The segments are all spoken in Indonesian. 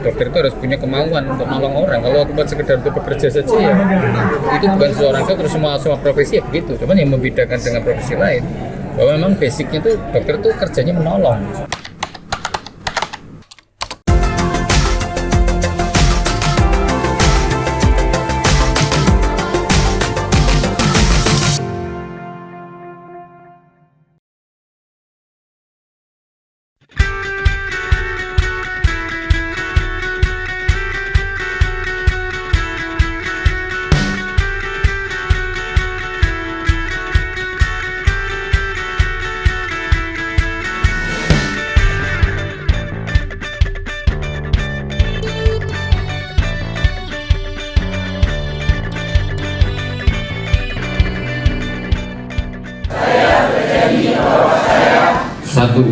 dokter itu harus punya kemauan untuk nolong orang. Kalau cuma sekedar untuk bekerja saja ya itu bukan seorang dokter. Semua profesi ya begitu. Cuman yang membedakan dengan profesi lain bahwa memang basicnya tuh dokter tuh kerjanya menolong. Satu,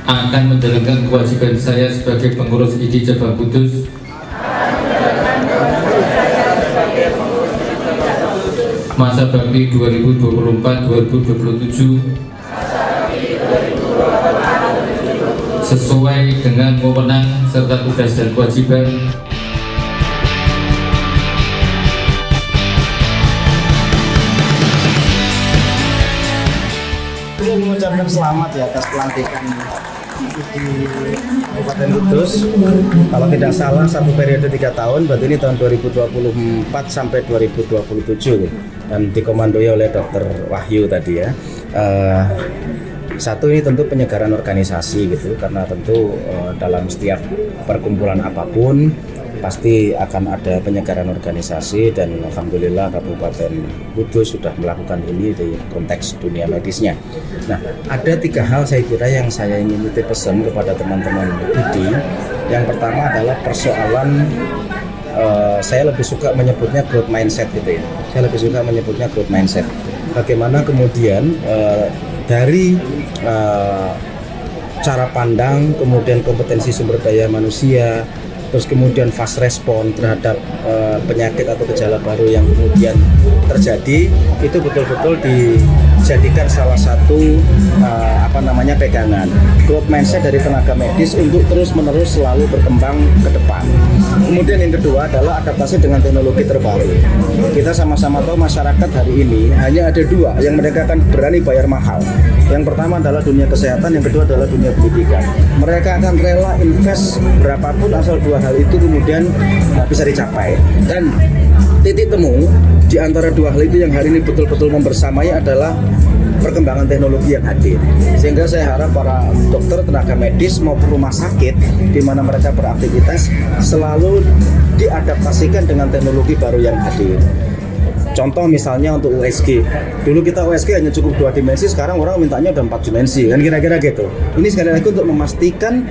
akan menjalankan kewajiban saya sebagai pengurus ID Cabang Kudus masa bakti 2024-2027 sesuai dengan wewenang serta tugas dan kewajiban mengucapkan selamat ya atas pelantikan di Kabupaten Kudus. Kalau tidak salah satu periode 3 tahun, berarti ini tahun 2024 sampai 2027 dan dikomandoi oleh Dr. Wahyu tadi ya. Satu, ini tentu penyegaran organisasi gitu, karena tentu dalam setiap perkumpulan apapun pasti akan ada penyegaran organisasi, dan alhamdulillah Kabupaten Kudus sudah melakukan ini di konteks dunia medisnya. Nah, ada 3 hal saya kira yang saya ingin titip pesan kepada teman-teman ID. Yang pertama adalah persoalan saya lebih suka menyebutnya growth mindset gitu ya. Saya lebih suka menyebutnya growth mindset. Bagaimana kemudian dari cara pandang, kemudian kompetensi sumber daya manusia, terus kemudian fast respon terhadap penyakit atau gejala baru yang kemudian terjadi, itu betul-betul dijadikan salah satu pegangan growth mindset dari tenaga medis untuk terus-menerus selalu berkembang ke depan. Kemudian yang kedua adalah adaptasi dengan teknologi terbaru. Kita sama-sama tahu masyarakat hari ini hanya ada 2 yang mereka akan berani bayar mahal. Yang pertama adalah dunia kesehatan, yang kedua adalah dunia pendidikan. Mereka akan rela invest berapapun asal 2 hal itu kemudian bisa dicapai. Dan titik temu di antara 2 hal itu yang hari ini betul-betul membersamai adalah perkembangan teknologi yang hadir. Sehingga saya harap para dokter, tenaga medis maupun rumah sakit di mana mereka beraktivitas selalu diadaptasikan dengan teknologi baru yang hadir. Contoh misalnya untuk USG. Dulu kita USG hanya cukup 2 dimensi, sekarang orang mintanya udah 4 dimensi, kan kira-kira gitu. Ini sekali lagi untuk memastikan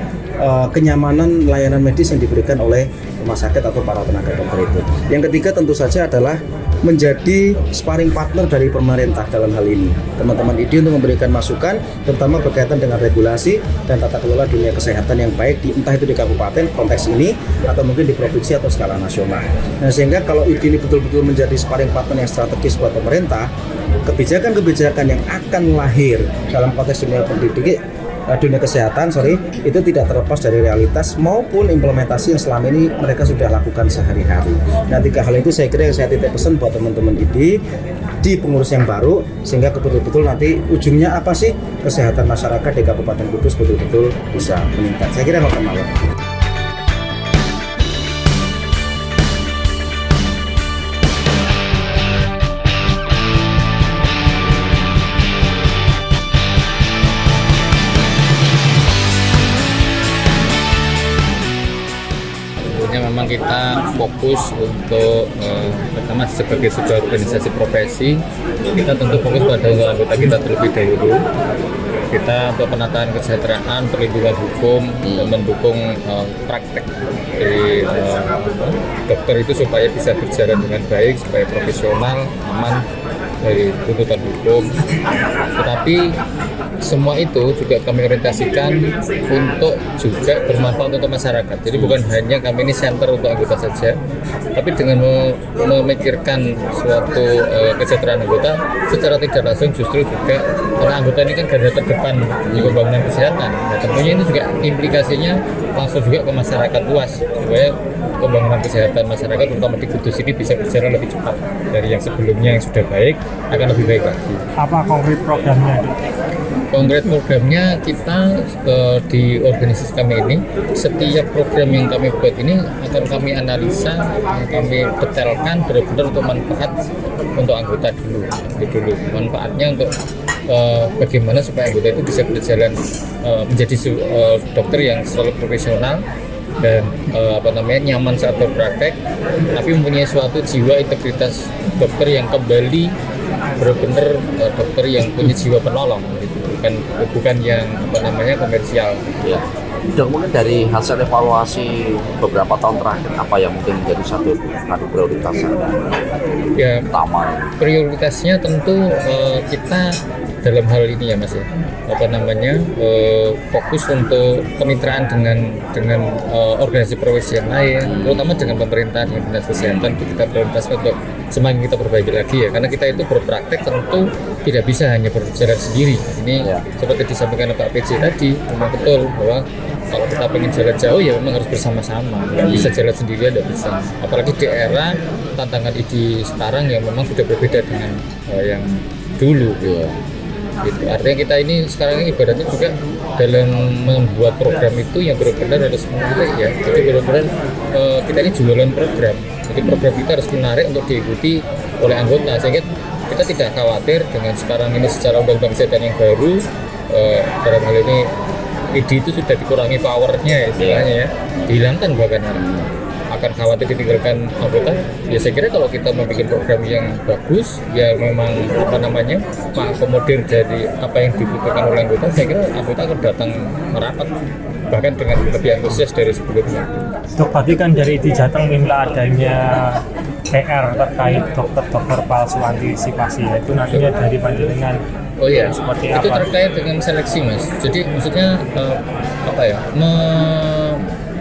kenyamanan layanan medis yang diberikan oleh rumah sakit atau para tenaga dokter itu. Yang ketiga tentu saja adalah menjadi sparring partner dari pemerintah dalam hal ini. Teman-teman ID untuk memberikan masukan, terutama berkaitan dengan regulasi dan tata kelola dunia kesehatan yang baik, entah itu di kabupaten konteks ini, atau mungkin di provinsi atau skala nasional. Nah, sehingga kalau ID ini betul-betul menjadi sparring partner yang strategis buat pemerintah, kebijakan-kebijakan yang akan lahir dalam konteks dunia kesehatan itu tidak terlepas dari realitas maupun implementasi yang selama ini mereka sudah lakukan sehari-hari. Nah, 3 hal itu saya kira yang saya titip pesan buat teman-teman ID di pengurus yang baru, sehingga betul-betul nanti ujungnya apa sih, kesehatan masyarakat di Kabupaten Kudus betul-betul bisa meningkat. Saya kira makan malam. Memang kita fokus untuk pertama sebagai sebuah organisasi profesi, kita tentu fokus pada anggota kita terlebih dahulu. Kita untuk penataan kesejahteraan, perlindungan hukum, dan mendukung praktek dari dokter itu supaya bisa berjalan dengan baik, supaya profesional, aman dari tuntutan hukum. Tetapi semua itu juga kami orientasikan untuk juga bermanfaat untuk masyarakat. Jadi bukan hanya kami ini center untuk anggota saja, tapi dengan memikirkan suatu kesejahteraan anggota secara tidak langsung justru juga karena anggota ini kan garda terdepan di pembangunan kesehatan. Nah, tentunya ini juga implikasinya langsung juga ke masyarakat luas supaya pembangunan kesehatan masyarakat terutama di Kudus ini bisa berjalan lebih cepat dari yang sebelumnya yang sudah baik akan lebih baik lagi. Apa konkret programnya? Konkret programnya kita di organisasi kami ini, setiap program yang kami buat ini akan kami analisa, kami detailkan benar-benar untuk manfaat untuk anggota dulu. Manfaatnya untuk bagaimana supaya anggota itu bisa berjalan menjadi dokter yang selalu profesional dan nyaman saat berpraktek, tapi mempunyai suatu jiwa integritas dokter yang kembali benar-benar dokter yang punya jiwa penolong gitu. Bukan yang komersial. Ya. Dok, mungkin dari hasil evaluasi beberapa tahun terakhir apa yang mungkin menjadi satu prioritas ya, utama? Prioritasnya tentu kita dalam hal ini ya Mas ya, fokus untuk kemitraan dengan organisasi profesi yang lain, terutama dengan pemerintah, dengan dinas kesehatan. Itu kita prioritaskan untuk semakin kita perbaiki lagi ya, karena kita itu berpraktek tentu tidak bisa hanya berjalan sendiri. Ini seperti disampaikan Pak PJ tadi, memang betul bahwa kalau kita pengen jalan jauh ya memang harus bersama-sama, nggak bisa jalan sendirian, tidak bisa. Apalagi di era tantangan ID sekarang yang memang sudah berbeda dengan yang dulu. Gitu. Artinya kita ini sekarang ini ibaratnya juga dalam membuat program itu yang benar-benar harus menarik ya. Jadi benar-benar kita ini jualan program. Jadi program kita harus menarik untuk diikuti oleh anggota, sehingga kita tidak khawatir dengan sekarang ini secara undang-undang kesehatan yang baru. Dalam hal ini ID itu sudah dikurangi powernya istilahnya ya, dihilangkan bahkan akan khawatir ditinggalkan anggota. Ya saya kira kalau kita membuat program yang bagus ya memang mengakomodir dari apa yang dibutuhkan oleh anggota, saya kira anggota akan datang merapat bahkan dengan lebih antusias dari sebelumnya. Dok, berarti kan dari di Jateng minta adanya PR terkait dokter-dokter palsu antisipasi, itu nantinya dari panjenengan. Oh iya, seperti itu apa? terkait dengan seleksi Mas. Jadi maksudnya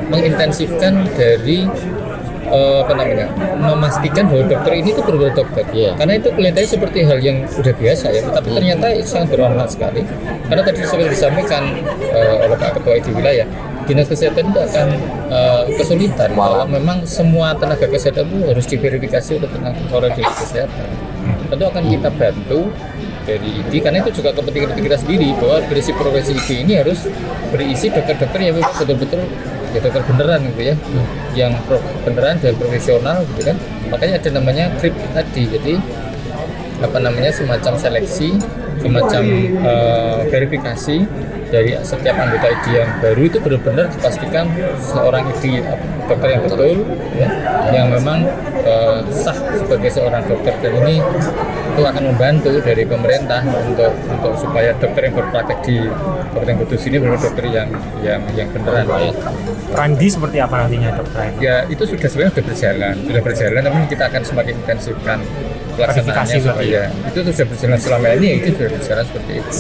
mengintensifkan dari memastikan bahwa dokter ini itu benar-benar dokter. Karena itu kelihatannya seperti hal yang sudah biasa ya, tapi ternyata sangat bermanfaat sekali. Karena tadi seperti disampaikan oleh Pak Ketua ID Wilayah, dinas kesehatan itu akan kesulitan kalau memang semua tenaga kesehatan itu harus diverifikasi oleh dinas kesehatan. Tentu akan kita bantu dari ID, karena itu juga kepentingan kita sendiri bahwa berisi profesi ID ini harus berisi dokter-dokter yang betul-betul ya dokter beneran gitu ya, yang beneran dan profesional gitu kan. Makanya ada namanya KRIP tadi, jadi semacam seleksi, semacam verifikasi dari setiap anggota ID yang baru itu benar-benar dipastikan seorang ID dokter yang betul ya, yang memang sah sebagai seorang dokter, dan ini itu akan membantu dari pemerintah untuk supaya dokter yang berpraktek di Kabupaten Kudus ini benar dokter yang beneran. Randi seperti apa nantinya dokter? Ya itu sebenarnya sudah berjalan, namun kita akan semakin intensifkan pelaksanaannya supaya itu sudah berjalan selama ini, itu sudah berjalan seperti itu.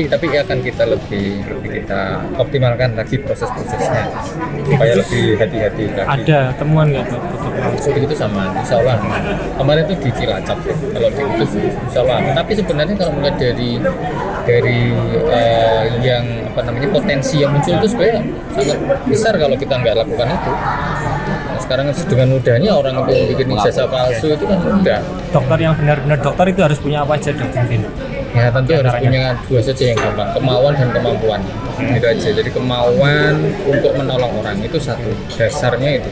Tapi akan kita lebih kita optimalkan lagi proses-prosesnya supaya lebih hati-hati lagi. Ada temuan nggak tuh tutup langsung? Itu sama, insya Allah. Kemarin itu di Cilacap ya, kalau di Kudus insya Allah. Tapi sebenarnya kalau melihat dari yang potensi yang muncul itu sebenarnya sangat besar kalau kita nggak lakukan itu. Sekarang dengan mudahnya orang itu bikin ijazah palsu itu kan mudah. Dokter yang benar-benar dokter itu harus punya apa aja dok mungkin? Ya tentu harus punya dua saja yang gampang, kemauan dan kemampuan. Itu aja. Jadi kemauan untuk menolong orang itu satu, dasarnya itu.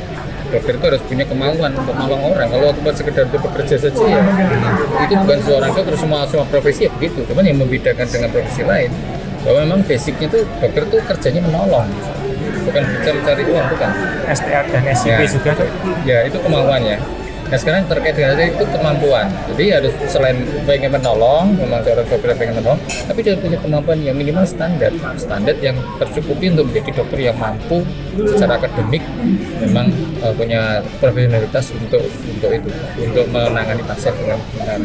Dokter itu harus punya kemauan untuk menolong orang. Kalau cuma sekedar untuk bekerja saja ya itu bukan seorang dokter, semua profesi ya begitu. Cuman yang membedakan dengan profesi lain bahwa memang basicnya itu dokter itu kerjanya menolong, bukan kerja mencari uang, bukan. STR dan SCP juga tuh? Ya itu kemauannya. Nah sekarang terkait dengan itu kemampuan. Jadi harus selain pengen menolong, memang seorang dokter pengen menolong, tapi dia punya kemampuan yang minimal standar yang tercukupi untuk menjadi dokter yang mampu secara akademik, memang punya profesionalitas untuk itu, untuk menangani pasien dengan benar.